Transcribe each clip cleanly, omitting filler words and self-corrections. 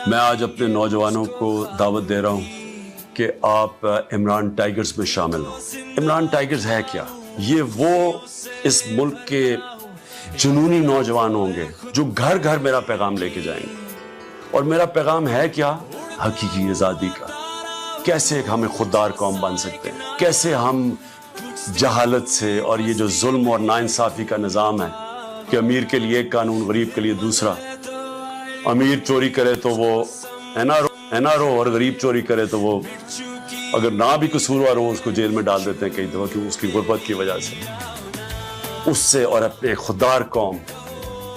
میں آج اپنے نوجوانوں کو دعوت دے رہا ہوں کہ آپ عمران ٹائیگرز میں شامل ہوں۔ عمران ٹائیگرز ہے کیا؟ یہ وہ اس ملک کے جنونی نوجوان ہوں گے جو گھر گھر میرا پیغام لے کے جائیں گے۔ اور میرا پیغام ہے کیا؟ حقیقی آزادی کا۔ کیسے ہمیں خوددار قوم بن سکتے ہیں، کیسے ہم جہالت سے اور یہ جو ظلم اور ناانصافی کا نظام ہے کہ امیر کے لیے ایک قانون، غریب کے لیے دوسرا، امیر چوری کرے تو وہ این آر او اور غریب چوری کرے تو وہ اگر نہ بھی قصوروار ہو اس کو جیل میں ڈال دیتے ہیں کئی دفعہ کیوں اس کی غربت کی وجہ سے۔ اس سے اور اپنے خوددار قوم،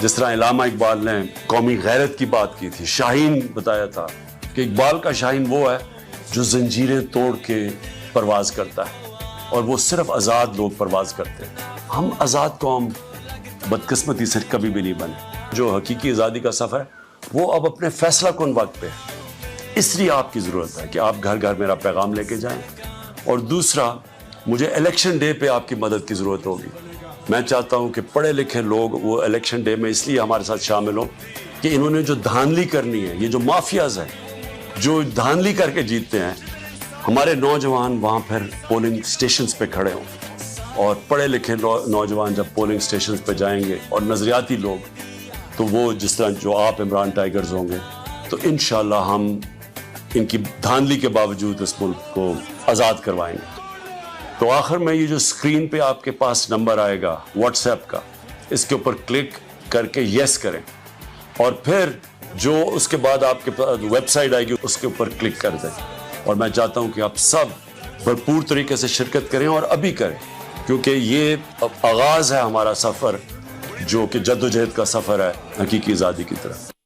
جس طرح علامہ اقبال نے قومی غیرت کی بات کی تھی، شاہین بتایا تھا کہ اقبال کا شاہین وہ ہے جو زنجیریں توڑ کے پرواز کرتا ہے اور وہ صرف آزاد لوگ پرواز کرتے ہیں۔ ہم آزاد قوم بدقسمتی سے کبھی بھی نہیں بنے۔ جو حقیقی آزادی کا سفر ہے وہ اب اپنے فیصلہ کن وقت پہ ہے، اس لیے آپ کی ضرورت ہے کہ آپ گھر گھر میرا پیغام لے کے جائیں۔ اور دوسرا، مجھے الیکشن ڈے پہ آپ کی مدد کی ضرورت ہوگی۔ میں چاہتا ہوں کہ پڑھے لکھے لوگ وہ الیکشن ڈے میں اس لیے ہمارے ساتھ شامل ہوں کہ انہوں نے جو دھاندلی کرنی ہے، یہ جو مافیاز ہیں جو دھاندلی کر کے جیتتے ہیں، ہمارے نوجوان وہاں پھر پولنگ سٹیشنز پہ کھڑے ہوں۔ اور پڑھے لکھے نوجوان جب پولنگ سٹیشنز پہ جائیں گے اور نظریاتی لوگ، تو وہ جس طرح جو آپ عمران ٹائیگرز ہوں گے، تو انشاءاللہ ہم ان کی دھاندلی کے باوجود اس ملک کو آزاد کروائیں گے۔ تو آخر میں یہ جو اسکرین پہ آپ کے پاس نمبر آئے گا واٹس ایپ کا، اس کے اوپر کلک کر کے یس کریں، اور پھر جو اس کے بعد آپ کے پاس ویب سائٹ آئے گی اس کے اوپر کلک کر دیں۔ اور میں چاہتا ہوں کہ آپ سب بھرپور طریقے سے شرکت کریں اور ابھی کریں، کیونکہ یہ آغاز ہے ہمارا سفر جو کہ جد و جہد کا سفر ہے حقیقی آزادی کی طرف۔